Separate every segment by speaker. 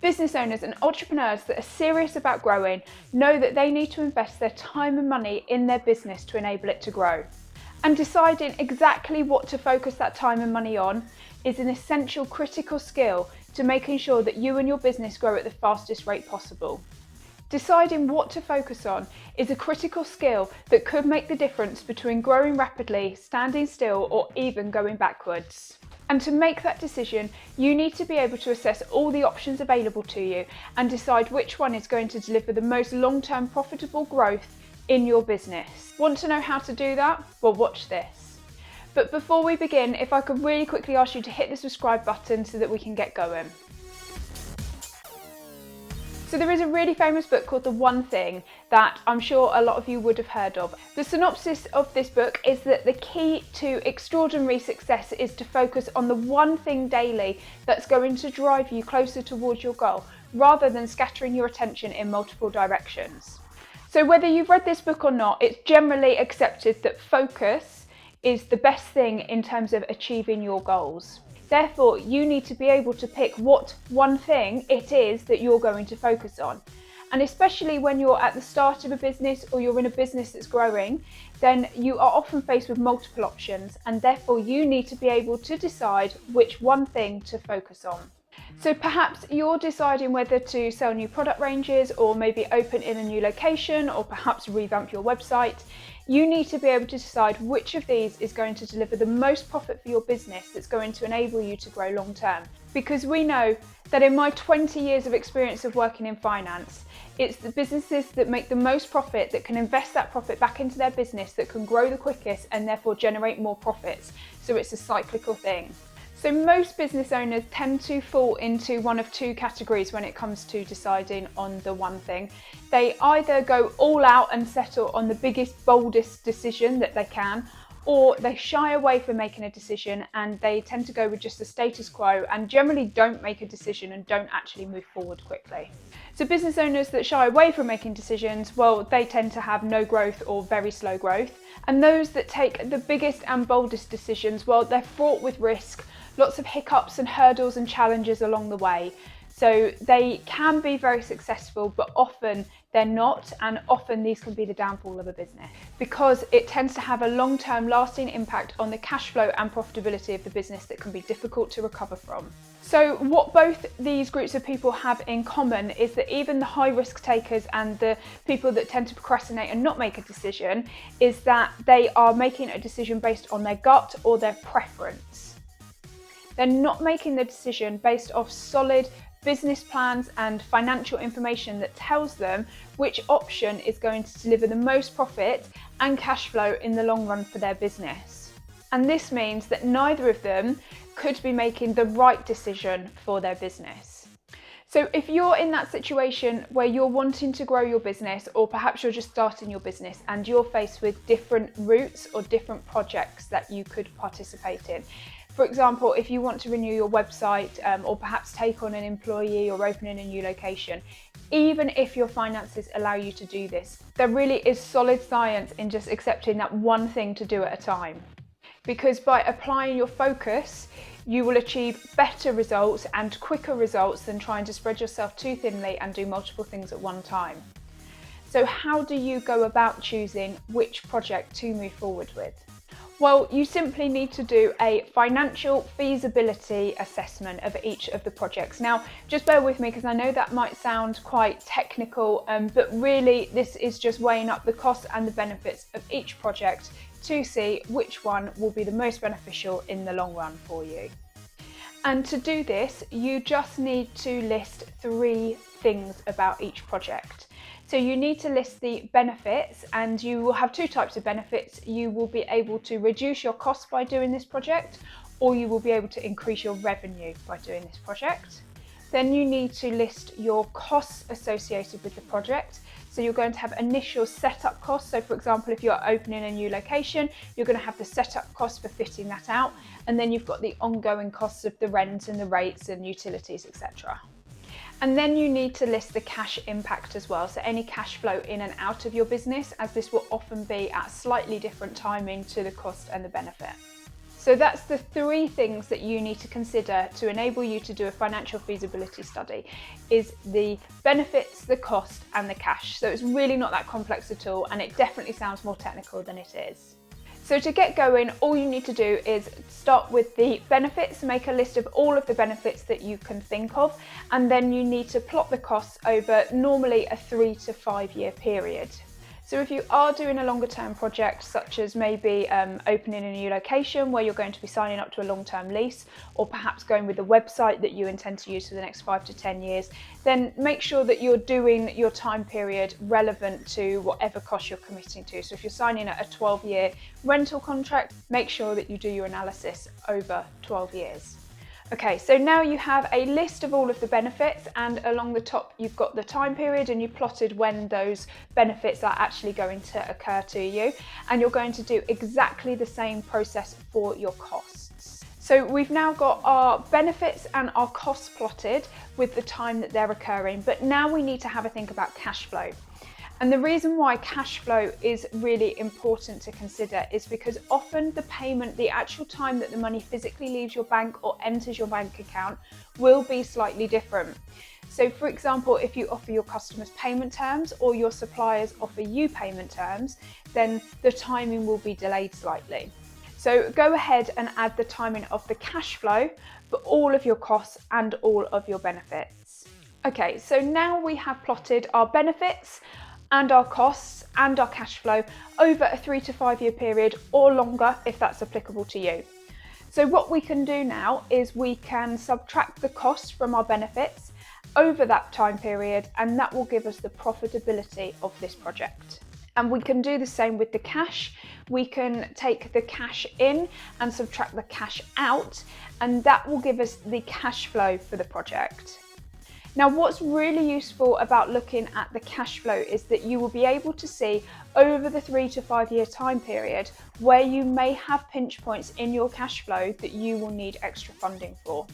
Speaker 1: Business owners and entrepreneurs that are serious about growing know that they need to invest their time and money in their business to enable it to grow. And deciding exactly what to focus that time and money on is an essential critical skill to making sure that you and your business grow at the fastest rate possible. Deciding what to focus on is a critical skill that could make the difference between growing rapidly, standing still, or even going backwards. And to make that decision, you need to be able to assess all the options available to you and decide which one is going to deliver the most long-term profitable growth in your business. Want to know how to do that? Well, watch this. But before we begin, if I could really quickly ask you to hit the subscribe button so that we can get going. So there is a really famous book called The One Thing that I'm sure a lot of you would have heard of. The synopsis of this book is that the key to extraordinary success is to focus on the one thing daily that's going to drive you closer towards your goal, rather than scattering your attention in multiple directions. So whether you've read this book or not, it's generally accepted that focus is the best thing in terms of achieving your goals. Therefore, you need to be able to pick what one thing it is that you're going to focus on. And especially when you're at the start of a business or you're in a business that's growing, then you are often faced with multiple options, and therefore you need to be able to decide which one thing to focus on. So perhaps you're deciding whether to sell new product ranges, or maybe open in a new location, or perhaps revamp your website. You need to be able to decide which of these is going to deliver the most profit for your business that's going to enable you to grow long term. Because we know that in my 20 years of experience of working in finance, it's the businesses that make the most profit that can invest that profit back into their business that can grow the quickest and therefore generate more profits. So it's a cyclical thing. So most business owners tend to fall into one of two categories when it comes to deciding on the one thing. They either go all out and settle on the biggest, boldest decision that they can, or they shy away from making a decision and they tend to go with just the status quo and generally don't make a decision and don't actually move forward quickly. So business owners that shy away from making decisions, well, they tend to have no growth or very slow growth. And those that take the biggest and boldest decisions, well, they're fraught with risk, lots of hiccups and hurdles and challenges along the way. So they can be very successful, but often they're not, and often these can be the downfall of a business because it tends to have a long-term lasting impact on the cash flow and profitability of the business that can be difficult to recover from. So what both these groups of people have in common is that even the high risk takers and the people that tend to procrastinate and not make a decision is that they are making a decision based on their gut or their preference. They're not making the decision based off solid business plans and financial information that tells them which option is going to deliver the most profit and cash flow in the long run for their business. And this means that neither of them could be making the right decision for their business. So if you're in that situation where you're wanting to grow your business, or perhaps you're just starting your business and you're faced with different routes or different projects that you could participate in. For example, if you want to renew your website or perhaps take on an employee or open in a new location, even if your finances allow you to do this, there really is solid science in just accepting that one thing to do at a time. Because by applying your focus, you will achieve better results and quicker results than trying to spread yourself too thinly and do multiple things at one time. So how do you go about choosing which project to move forward with? Well, you simply need to do a financial feasibility assessment of each of the projects. Now, just bear with me because I know that might sound quite technical, but really this is just weighing up the costs and the benefits of each project to see which one will be the most beneficial in the long run for you. And to do this, you just need to list 3 things about each project. So you need to list the benefits, and you will have 2 types of benefits. You will be able to reduce your costs by doing this project, or you will be able to increase your revenue by doing this project. Then you need to list your costs associated with the project. So you're going to have initial setup costs. So for example, if you're opening a new location, you're going to have the setup costs for fitting that out. And then you've got the ongoing costs of the rent and the rates and utilities, etc. And then you need to list the cash impact as well. So any cash flow in and out of your business, as this will often be at slightly different timing to the cost and the benefit. So So that's the 3 things that you need to consider to enable you to do a financial feasibility study, is the benefits, the cost and the cash. So it's really not that complex at all, and it definitely sounds more technical than it is. So to get going, all you need to do is start with the benefits, make a list of all of the benefits that you can think of, and then you need to plot the costs over normally a 3 to 5 year period. So if you are doing a longer term project, such as maybe opening a new location where you're going to be signing up to a long-term lease, or perhaps going with a website that you intend to use for the next 5 to 10 years, then make sure that you're doing your time period relevant to whatever cost you're committing to. So if you're signing a 12-year rental contract, make sure that you do your analysis over 12 years. Okay, so now you have a list of all of the benefits, and along the top you've got the time period, and you plotted when those benefits are actually going to occur to you, and you're going to do exactly the same process for your costs. So we've now got our benefits and our costs plotted with the time that they're occurring, but now we need to have a think about cash flow. And the reason why cash flow is really important to consider is because often the payment, the actual time that the money physically leaves your bank or enters your bank account, will be slightly different. So for example, if you offer your customers payment terms or your suppliers offer you payment terms, then the timing will be delayed slightly. So go ahead and add the timing of the cash flow for all of your costs and all of your benefits. Okay, so now we have plotted our benefits and our costs and our cash flow over a 3 to 5 year period, or longer if that's applicable to you. So what we can do now is we can subtract the costs from our benefits over that time period, and that will give us the profitability of this project. And we can do the same with the cash. We can take the cash in and subtract the cash out, and that will give us the cash flow for the project. Now, what's really useful about looking at the cash flow is that you will be able to see over the 3 to 5 year time period where you may have pinch points in your cash flow that you will need extra funding for.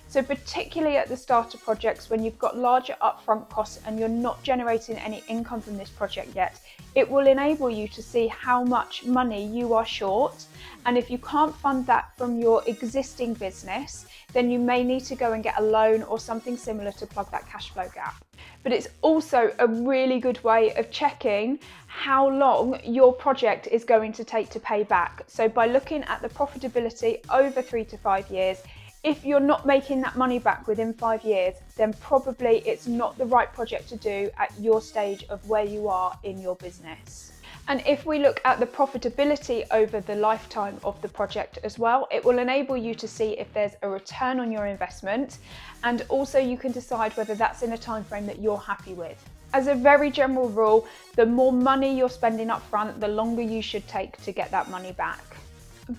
Speaker 1: So particularly at the start of projects, when you've got larger upfront costs and you're not generating any income from this project yet, it will enable you to see how much money you are short. And if you can't fund that from your existing business, then you may need to go and get a loan or something similar to plug that cash flow gap. But it's also a really good way of checking how long your project is going to take to pay back. So by looking at the profitability over 3 to 5 years, if you're not making that money back within 5 years, then probably it's not the right project to do at your stage of where you are in your business. And if we look at the profitability over the lifetime of the project as well, it will enable you to see if there's a return on your investment, and also you can decide whether that's in a time frame that you're happy with. As a very general rule, the more money you're spending up front, the longer you should take to get that money back.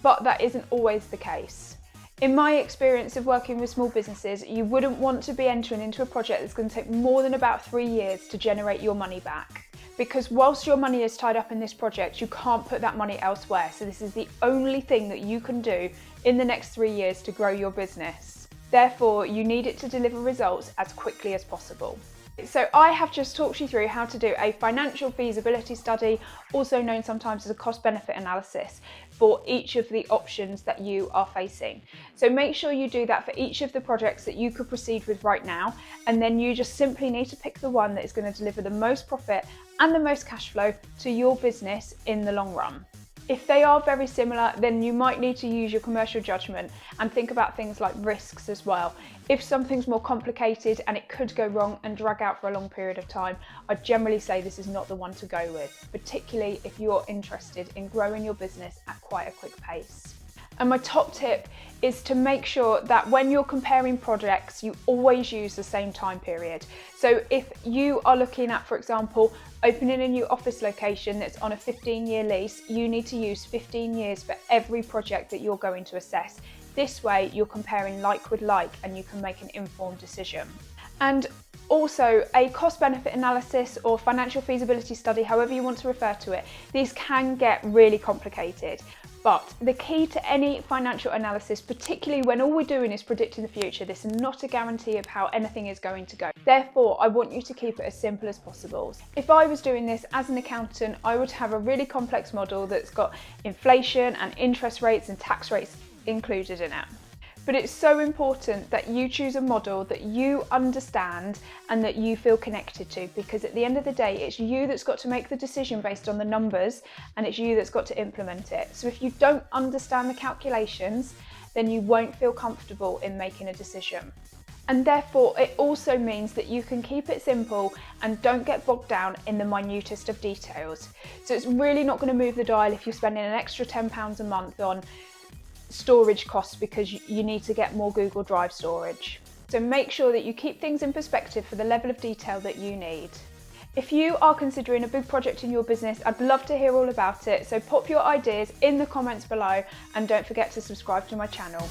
Speaker 1: But that isn't always the case. In my experience of working with small businesses, you wouldn't want to be entering into a project that's going to take more than about 3 years to generate your money back. Because whilst your money is tied up in this project, you can't put that money elsewhere. So this is the only thing that you can do in the next 3 years to grow your business. Therefore, you need it to deliver results as quickly as possible. So I have just talked you through how to do a financial feasibility study, also known sometimes as a cost-benefit analysis, for each of the options that you are facing. So make sure you do that for each of the projects that you could proceed with right now, and then you just simply need to pick the one that is going to deliver the most profit and the most cash flow to your business in the long run. If they are very similar, then you might need to use your commercial judgment and think about things like risks as well. If something's more complicated and it could go wrong and drag out for a long period of time, I'd generally say this is not the one to go with, particularly if you're interested in growing your business at quite a quick pace. And my top tip is to make sure that when you're comparing projects, you always use the same time period. So if you are looking at, for example, opening a new office location that's on a 15-year lease, you need to use 15 years for every project that you're going to assess. This way, you're comparing like with like and you can make an informed decision. And also, a cost-benefit analysis or financial feasibility study, however you want to refer to it, these can get really complicated. But the key to any financial analysis, particularly when all we're doing is predicting the future, this is not a guarantee of how anything is going to go. Therefore, I want you to keep it as simple as possible. If I was doing this as an accountant, I would have a really complex model that's got inflation and interest rates and tax rates included in it. But it's so important that you choose a model that you understand and that you feel connected to, because at the end of the day, it's you that's got to make the decision based on the numbers, and it's you that's got to implement it. So if you don't understand the calculations, then you won't feel comfortable in making a decision. And therefore, it also means that you can keep it simple and don't get bogged down in the minutest of details. So it's really not going to move the dial if you're spending an extra £10 a month on storage costs because you need to get more Google Drive storage. So make sure that you keep things in perspective for the level of detail that you need. If you are considering a big project in your business, I'd love to hear all about it. So pop your ideas in the comments below and don't forget to subscribe to my channel.